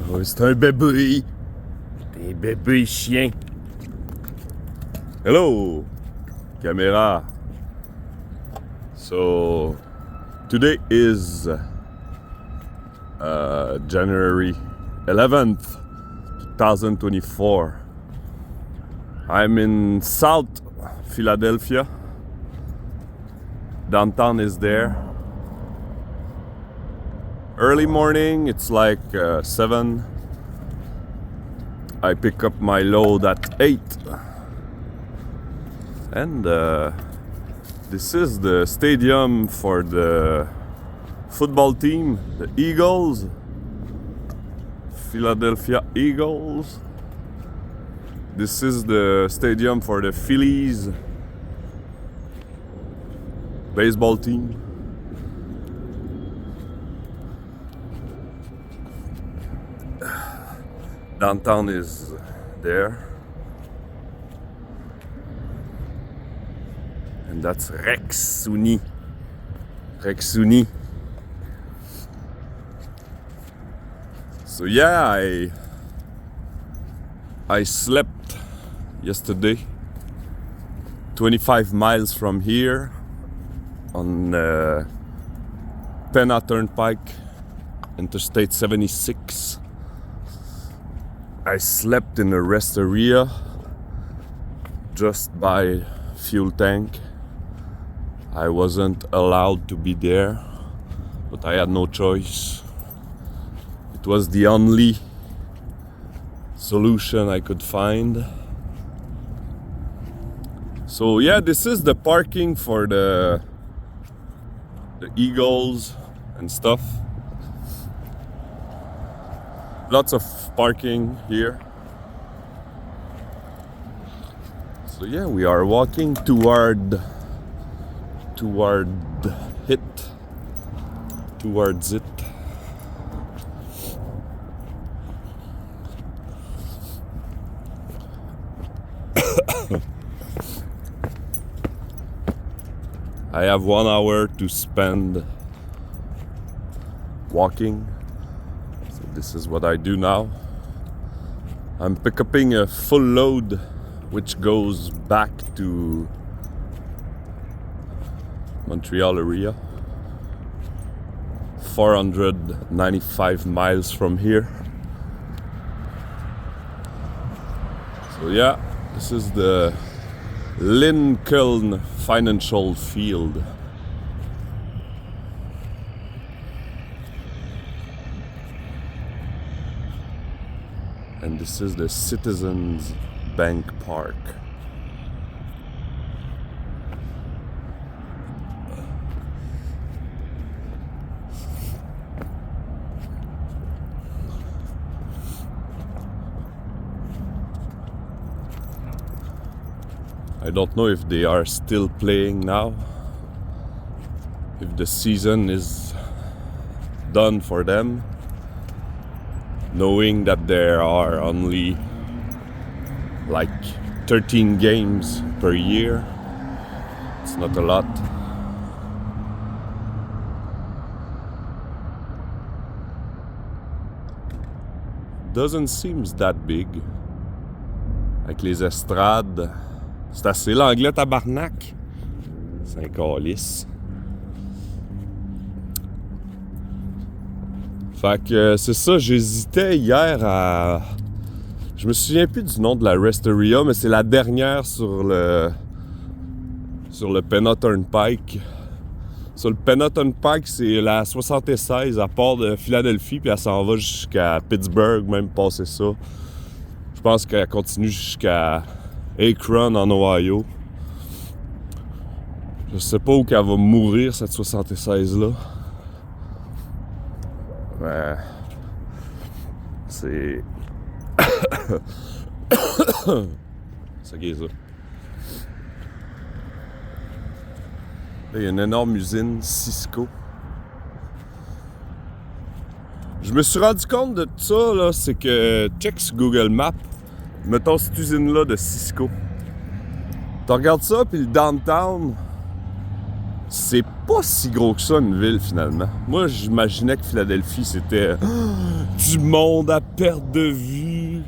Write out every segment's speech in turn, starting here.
Oh, c'est un bébé. T'es un bébé chien. Hello, camera. So, today is January 11th, 2024. I'm in South Philadelphia. Downtown is there. Early morning, it's like 7. I pick up my load at 8. And this is the stadium for the football team, the Eagles. Philadelphia Eagles. This is the stadium for the Phillies baseball team. Downtown is there. And that's Rex Suni. So yeah, I slept yesterday 25 miles from here on Penna Turnpike, Interstate 76. I slept in a rest area just by fuel tank. I wasn't allowed to be there, but I had no choice. It was the only solution I could find. So yeah, this is the parking for the Eagles and stuff. Lots of parking here. So yeah, we are walking towards it. I have 1 hour to spend walking. So this is what I do now. I'm picking a full load which goes back to Montreal area. 495 miles from here. So yeah, this is the Lincoln Financial Field. And this is the Citizens Bank Park. I don't know if they are still playing now, if the season is done for them, knowing that there are only like 13 games per year. It's not a lot. Doesn't seem that big. Avec les estrades. C'est assez l'anglais tabarnak. C'est un calice. Fait que c'est ça, j'hésitais hier à... Je me souviens plus du nom de la rest area, mais c'est la dernière sur le Penna Turnpike. Sur le Penna Turnpike, c'est la 76, à part de Philadelphie, puis elle s'en va jusqu'à Pittsburgh, même passer ça. Je pense qu'elle continue jusqu'à Akron en Ohio. Je sais pas où qu'elle va mourir, cette 76-là. Ouais. C'est... C'est gay, ça. Là, il y a une énorme usine, Cisco. Je me suis rendu compte de tout ça, là, c'est que, check sur Google Maps, mettons cette usine-là de Cisco. Tu regardes ça, puis le downtown, c'est pas si gros que ça, une ville, finalement. Moi, j'imaginais que Philadelphie, c'était du monde à perte de vue.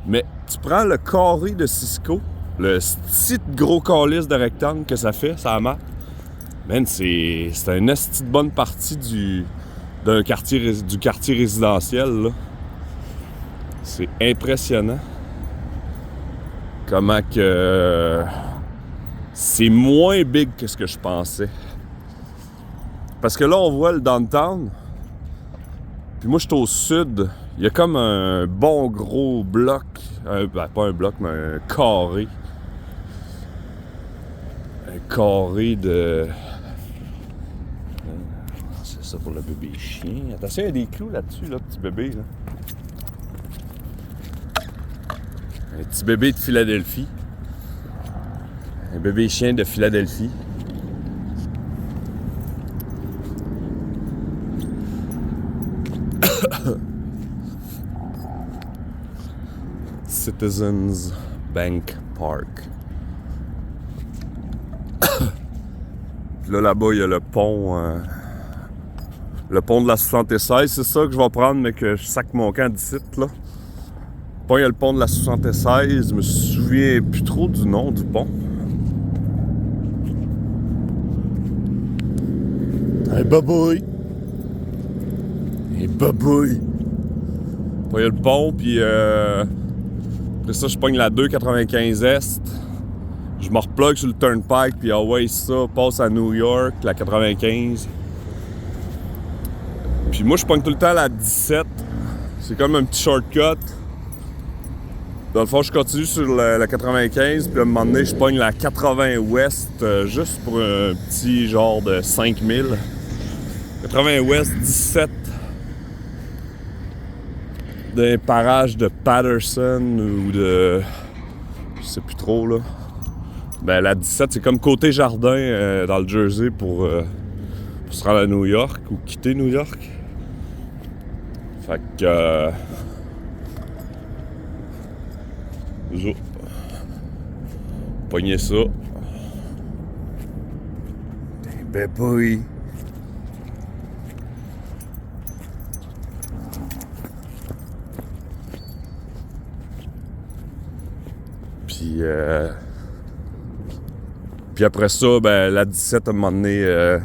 Mais tu prends le carré de Cisco, le petit gros calice de rectangle que ça fait, ça map. Man, c'est une esti de bonne partie du quartier résidentiel, là. C'est impressionnant. Comment que... c'est moins big que ce que je pensais. Parce que là, on voit le downtown. Puis moi, je suis au sud. Il y a comme un bon gros bloc. Pas un bloc, mais un carré. Un carré de... C'est ça pour le bébé chien. Attention, il y a des clous là-dessus, là, petit bébé, là. Un petit bébé de Philadelphie. Un bébé chien de Philadelphie. Citizens Bank Park. Là-bas, il y a le pont. Le pont de la 76, c'est ça que je vais prendre, mais que je sac mon camp d'ici, là. Il y a le pont de la 76, je me souviens plus trop du nom du pont. Un babouille! Un babouille! Il y a le pont, puis après ça, je pogne la 295 Est. Je me replogue sur le Turnpike, puis ça passe à New York, la 95. Puis moi, je pogne tout le temps la 17. C'est comme un petit shortcut. Dans le fond, je continue sur la 95, puis à un moment donné, je pogne la 80 Ouest, juste pour un petit genre de 5000. 80 Ouest, 17. D'un parage de Patterson ou de... je sais plus trop, là. Ben, la 17, c'est comme côté jardin dans le Jersey pour se rendre à New York ou quitter New York. Fait que... pognez ça. Ben boy. Puis après ça, ben la 17 à un moment donné, elle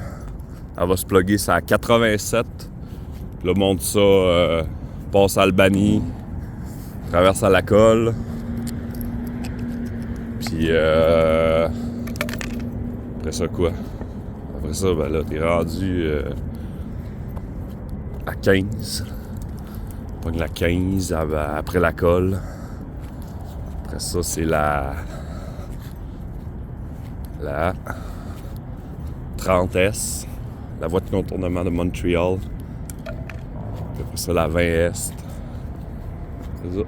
va se plugger, c'est à 87. Puis là, monte ça, passe à Albany, traverse à la colle. Puis après ça quoi? Après ça, ben là, t'es rendu à 15. Pogne la 15 après la colle. Après ça, c'est la 30S, la voie de contournement de Montréal. Puis après ça, la 20 Est. C'est ça.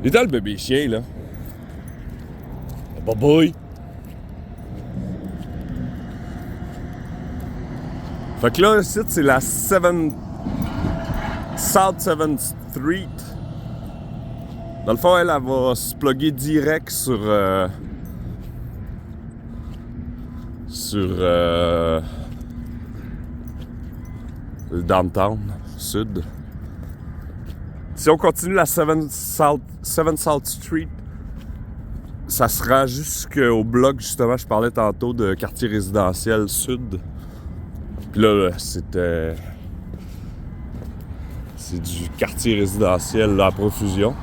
Il est dans le bébé chien, là. Bye bye! Fait que là, ici, c'est la South 7th Street. Dans le fond, elle va se plugger direct sur le downtown sud. Si on continue la 7th South Street, ça sera jusqu'au bloc, justement, je parlais tantôt de quartier résidentiel sud. Puis là, c'est du quartier résidentiel là, à profusion.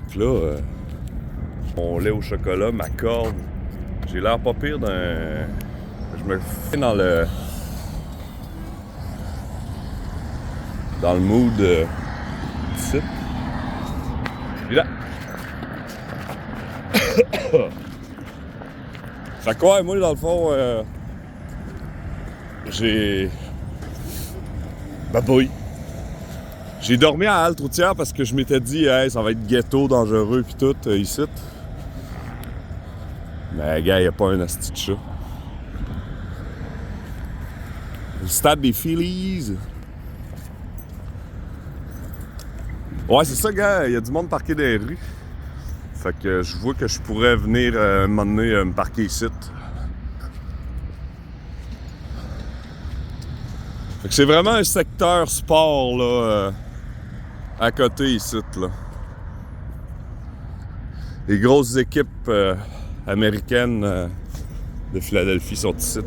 Fait que là, mon lait au chocolat m'accorde. J'ai l'air pas pire d'un... Je me fais dans le mood ici. Puis là. Fait que ouais, moi dans le fond, j'ai... Babouille. J'ai dormi à halte routière parce que je m'étais dit, hey, ça va être ghetto, dangereux pis tout, ici. Mais gars, y'a pas un asti de chat. Le stade des Phillies. Ouais, c'est ça, gars, y'a du monde parqué dans les rues. Fait que je vois que je pourrais venir un moment donné me parquer ici. Fait que c'est vraiment un secteur sport là, à côté ici. Là. Les grosses équipes américaines de Philadelphie sont ici.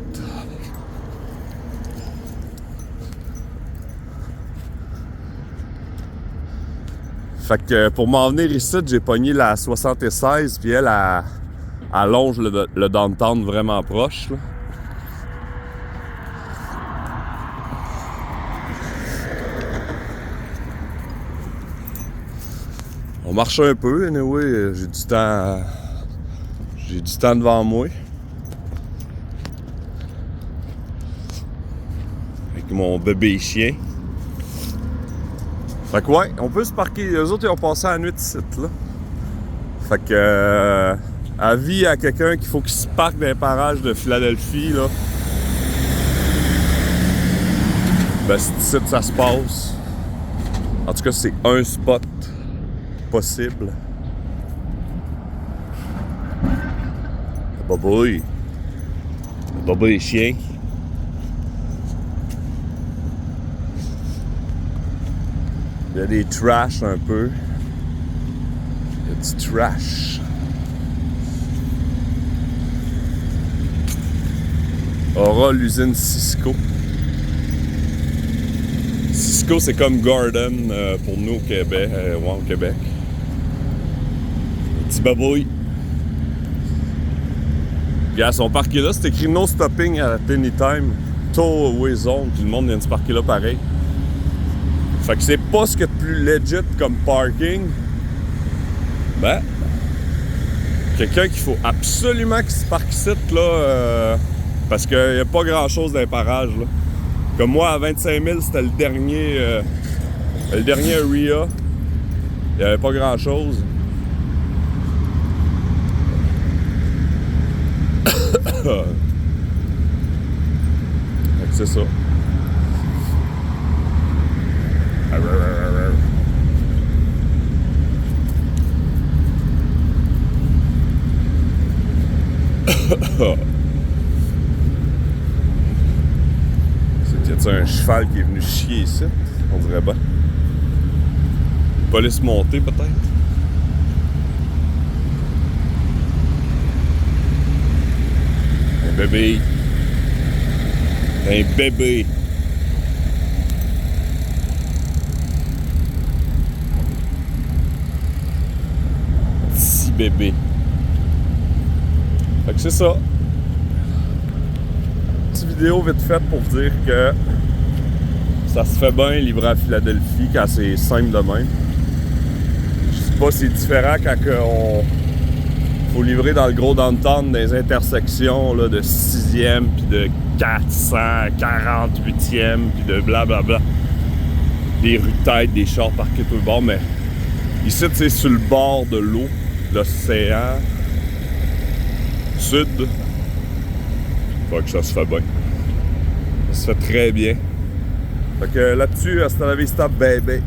Fait que pour m'en venir ici, j'ai pogné la 76, puis elle longe le downtown vraiment proche. Là. On marche un peu, anyway, j'ai du temps devant moi. Avec mon bébé chien. Fait que ouais, on peut se parquer. Eux autres, ils ont passé la nuit ici, là. Fait que... avis à quelqu'un qu'il faut qu'il se parque dans les parages de Philadelphie, là. Ben, c'est ici que ça se passe. En tout cas, c'est un spot possible. Baboui. Baboui chien. Il y a des trash un peu. Il y a du trash. Aura l'usine Cisco. Cisco, c'est comme Garden pour nous au Québec. Ouais, au Québec. Petit babouille. Regarde, son parqué là, c'est écrit no stopping at any time. Tow away zone, puis le monde vient de se parquer là pareil. Fait que c'est pas ce qu'il y a de plus legit comme parking. Ben, quelqu'un qu'il faut absolument qu'il se parque ici, là, parce qu'il n'y a pas grand chose dans les parages, là. Comme moi, à 25 000, c'était le dernier area. Il n'y avait pas grand chose. Fait que c'est ça. C'est un cheval qui est venu chier ici, on dirait bien. Police montée peut-être. Un bébé. Un bébé. Petit bébé. Fait que c'est ça. Petite vidéo vite faite pour dire que ça se fait bien livrer à Philadelphie quand c'est simple de même. Je sais pas si c'est différent quand on faut livrer dans le gros downtown des intersections là, de 6e puis de 448e puis de blablabla. Des rues de tête, des chars parqués tout le bord, mais ici c'est sur le bord de l'eau, l'océan sud. Fait que ça se fait bien. Ça se fait très bien. Fait que là-dessus, hasta la vista, baby.